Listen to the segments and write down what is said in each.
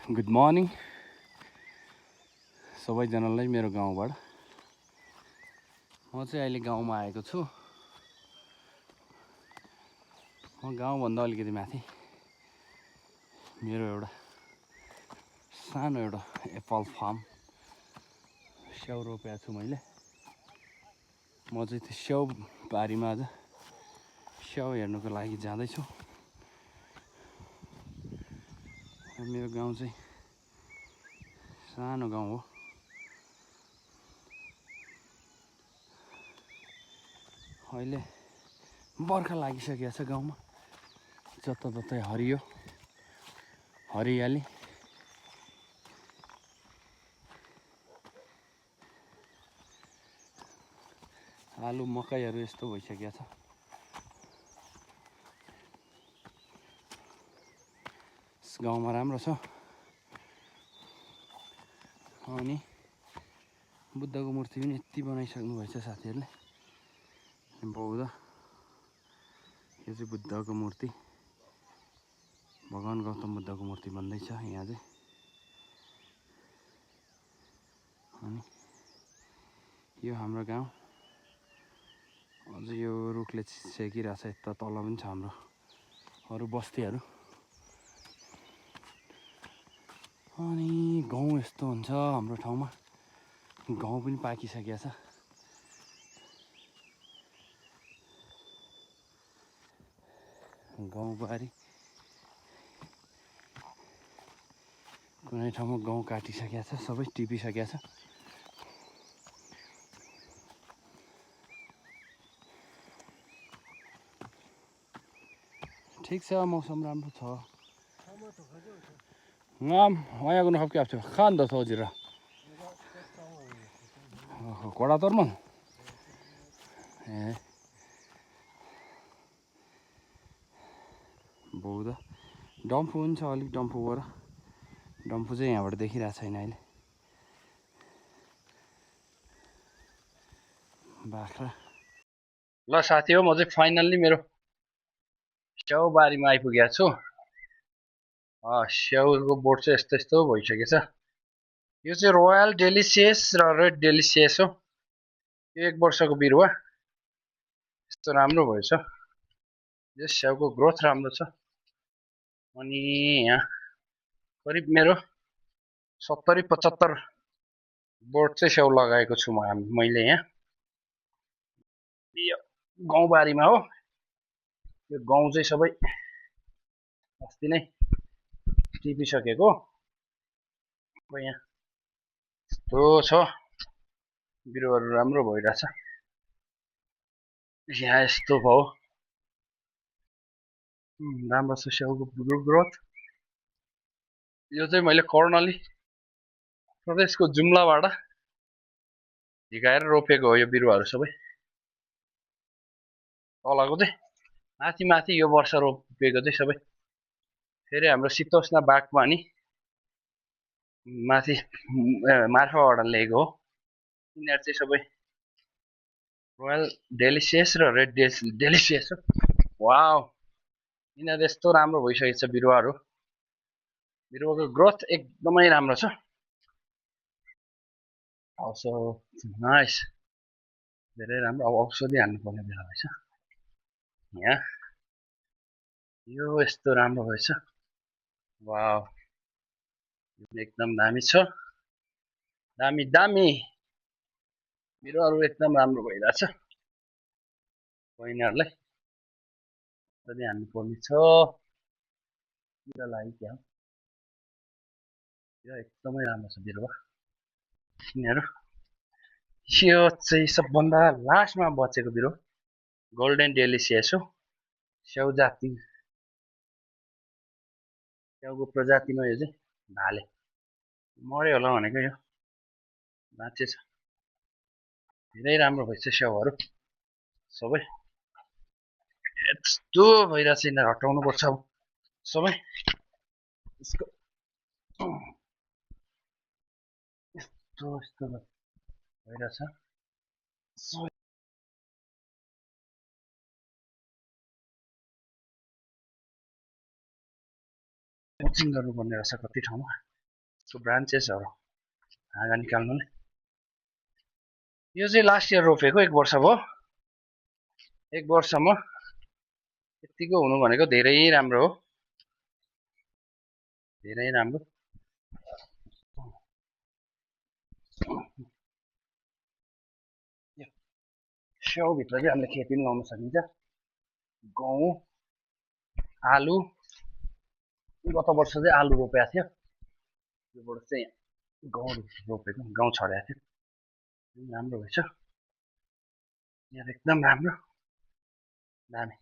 Good morning सबैजनालाई मेरो गाउँबाट। म चाहिँ अहिले गाउँमा आएको छु। म गाउँभन्दा अलिकति माथि मेरो एउटा सानो एउटा एप्पल फार्म स्याउ रोपेको छु मैले। म चाहिँ त्यो स्याउ बारीमा आज स्याउ हेर्नुको लागि जाँदैछु। मेरो गाउँ चाहिँ सानो गाउँ हो। अहिले बर्खा लागिसकेको छ गाउँमा। जताततै हरियो हरियाली। आलु मकैहरू यस्तो भइसकेको छ। गाउँमा राम्रो छ। अनि बुद्धको मूर्ति पनि यति बनाइसक्नु भएछ साथीहरूले। बौद्ध यो चाहिँ बुद्धको मूर्ति, भगवान गौतम बुद्धको मूर्ति बन्दैछ यहाँ चाहिँ। अनि यो हाम्रो गाउँ। अझ यो रुखले छेकिरहेछ। यता तल पनि छ हाम्रो अरू बस्तीहरू। अनि गाउँ यस्तो हुन्छ हाम्रो ठाउँमा। गाउँ पनि पाकिसकेको छ। गाउँबारी कुनै ठाउँमा गाउँ काटिसकेको छ, सबै टिपिसकेको छ। ठिक छ, मौसम राम्रो छ। ngam waya kuno hop kyapcho khan do sojira कोडा तोर्मल ए बौद्ध डम्फु पनि छ। अलिक डम्फुबाट डम्फु चाहिँ यहाँबाट देखिरहेको छैन अहिले। बाख्रा। ल साथी हो, म चाहिँ फाइनल्ली मेरो स्याउ बारीमा आइपुगेको छु। स्याउको बोट चाहिँ यस्तो यस्तो भइसकेको छ। यो चाहिँ रोयल डेलिसियस र रेड डेलिसियस हो। यो 1 वर्षको बिरुवा। यस्तो राम्रो भएछ। यस स्याउको ग्रोथ राम्रो छ। अनि यहाँ करिब मेरो 70-75 बोट चाहिँ स्याउ लगाएको छु मैले यहाँ। यो गाउँबारीमा हो। यो गाउँ चाहिँ सबै अस्ति नै टिपिसकेको। यहाँ यस्तो छ, बिरुवाहरू राम्रो भइरहेछ। यहाँ यस्तो भयो, राम्रो छ स्याउको ग्रोथ। यो चाहिँ मैले कर्णाली प्रदेशको जुम्लाबाट झिकाएर रोपेको हो। यो बिरुवाहरू सबै तलको चाहिँ माथि माथि यो वर्ष रोपेको चाहिँ सबै फेरि हाम्रो शीतोष्ण बागवानी माथि मार्फाबाट ल्याएको हो। यिनीहरू चाहिँ सबै रोयल डेलिसियस र रेड डेलिसियस हो। वाउ, यिनीहरू यस्तो राम्रो भइसकेको छ बिरुवाहरू। बिरुवाको ग्रोथ एकदमै राम्रो छ। Also नाइस, धेरै राम्रो। अब औषधि हाल्नु पर्ने बेला भएछ। यहाँ यो यस्तो राम्रो भएछ। वाउ, एकदम दामी छ। दामी दामी बिरुवाहरू एकदम राम्रो भइरहेछ। बहिनीहरूलाई औषधि हाल्नु पर्ने छ। किरा लागि क्या हो, यो एकदमै राम्रो छ बिरुवा। यिनीहरू यो चाहिँ सबभन्दा लास्टमा बचेको बिरुवा गोल्डन डेलिसियस हो। स्याउ जाति, स्याउको प्रजातिमा यो चाहिँ भाले मर्यो होला भनेको, यो बाँचेछ। धेरै राम्रो भएछ स्याउहरू सबै। यस्तो भइरहेछ, यिनीहरू हटाउनु पर्छ अब सबै। यस्तो यस्तो भइरहेछ। कोचिङ गर्नुपर्ने रहेछ कति ठाउँमा। ब्रान्चेसहरू हाँगा निकाल्नुलाई। यो चाहिँ लास्ट इयर रोपेको, 1 वर्ष भयो। 1 वर्षमा यतिको हुनु भनेको धेरै राम्रो हो, धेरै राम्रो। स्याउभित्र चाहिँ हामीले खेती पनि लाउन सकिन्छ। गहुँ, आलु, गत वर्ष चाहिँ आलु रोपेको थियो, यो वर्ष चाहिँ गहुँ रोपेको, गहुँ छरेको थियो, राम्रो भएछ। यहाँ एकदम राम्रो, दामी।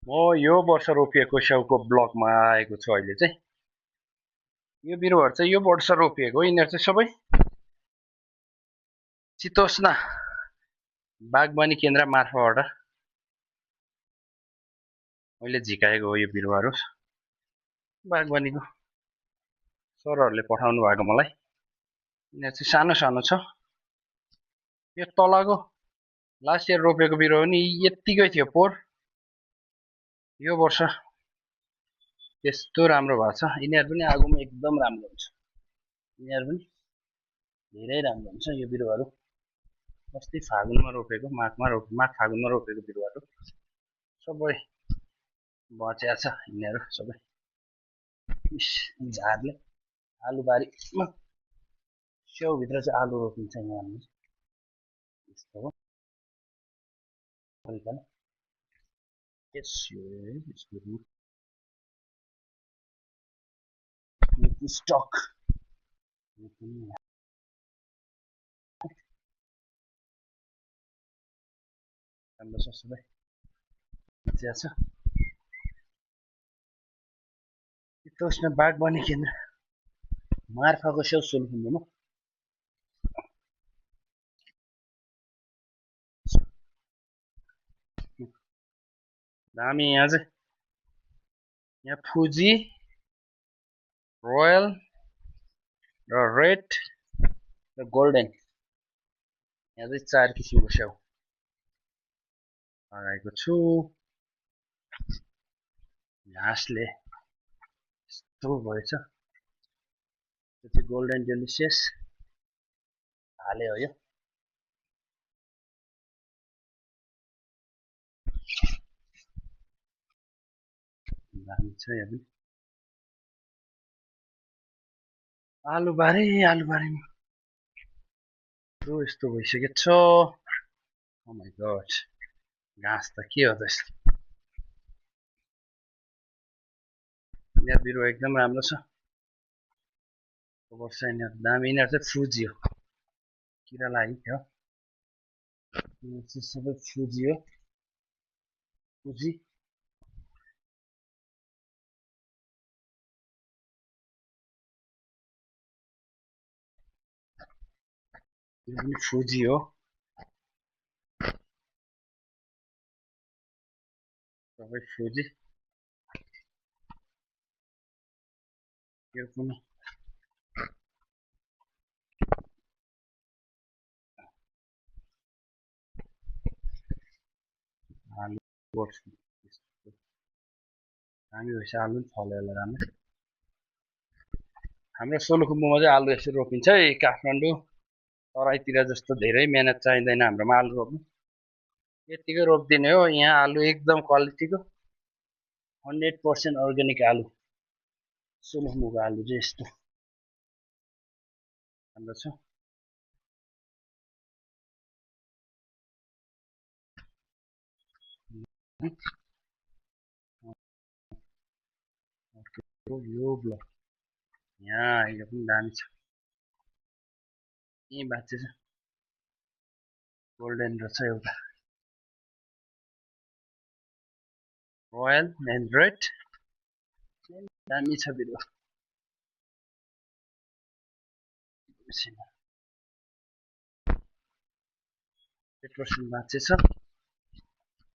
म यो वर्ष रोपिएको स्याउको ब्लकमा आएको छु अहिले चाहिँ। यो बिरुवाहरू चाहिँ यो वर्ष रोपिएको, यिनीहरू चाहिँ सबै चितोस्ना बागवानी केन्द्र मार्फतबाट मैले झिकाएको हो। यो बिरुवाहरू बागवानीको सरहरूले पठाउनु भएको मलाई। यिनीहरू चाहिँ सानो सानो छ। यो तलको लास्ट इयर रोपेको बिरुवा पनि यत्तिकै थियो पोहोर, यो वर्ष त्यस्तो राम्रो भएको छ। यिनीहरू पनि आगोमा एकदम राम्रो हुन्छ, यिनीहरू पनि धेरै राम्रो हुन्छ। यो बिरुवाहरू अस्ति फागुनमा रोपेको, माघ फागुनमा रोपेको बिरुवाहरू सबै बचेको छ। यिनीहरू सबै झारले आलुबारीमा स्याउभित्र चाहिँ आलु रोपिन्छ यहाँ। यस्तो हो तरिकाले। स्टक राम्रो छ, सबै बचिया छ। चितोस्ना बागवानी केन्द्र मार्फतको स्याउ सोलुखुम्बुमा दामी। यहाँ चाहिँ यहाँ फुजी, रोयल र रेड र गोल्डन, यहाँ चाहिँ 4 किसिमको स्याउ लगाएको छु। घाँसले यस्तो भएछ। यो चाहिँ गोल्डन डेलिसियस हाले हो। यो दामी छ। यहाँ पनि आलुबारीमा यस्तो भइसकेको छ। ओ माइ गड, घाँस त के हो त्यस्तो। यहाँ बिरुवा एकदम राम्रो छ। वर्ष यिनीहरू दामी। यिनीहरू चाहिँ फुजी हो, किरा लागेको थियो। सबै फुजी हो, फुजी। यो पनि फुजी हो, सबै फुजी। यो पनि आलु दामी भएछ। आलु पनि फल्यो होला राम्रो। हाम्रो सोलुखुम्बुमा चाहिँ आलु यसरी रोपिन्छ है। काठमाडौँ तराईतिर जस्तो धेरै मेहनत चाहिँदैन हाम्रोमा आलु रोप्नु, यतिकै रोपिदिने हो। यहाँ आलु एकदम क्वालिटीको 100% अर्ग्यानिक आलु। सोलुखुम्बुको आलु चाहिँ यस्तो राम्रो छ। यो ब्लक यहाँ यो पनि दामी छ। यहीँ बाँचे छ, गोल्डन रहेछ एउटा, रोयल एन्ड रेड दामी छ बिरुवा। 8% बाँचे छ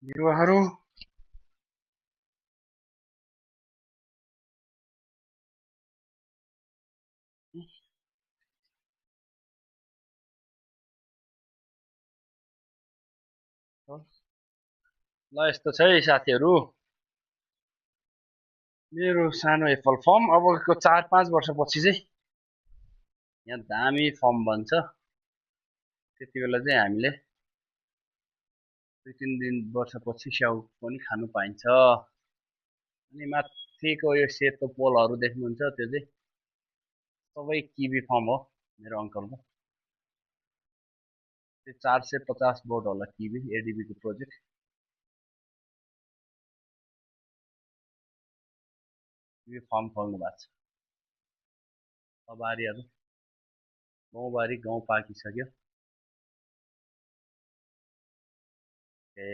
बिरुवाहरू। ल यस्तो छ है साथीहरू, मेरो सानो एप्पल फर्म। अबको 4-5 वर्षपछि चाहिँ यहाँ दामी फर्म बन्छ। त्यति बेला चाहिँ हामीले 2-3 वर्षपछि स्याउ पनि खानु पाइन्छ। अनि माथिको यो सेतो पोलहरू देख्नुहुन्छ त्यो चाहिँ सबै किवी फर्म हो मेरो अङ्कलको। त्यो 450 बोट होला किवी एडिबीको प्रोजेक्ट। किवी फर्म खोल्नु भएको छ। बारीहरू गाउँबारी गाउँ पाकिसक्यो। ए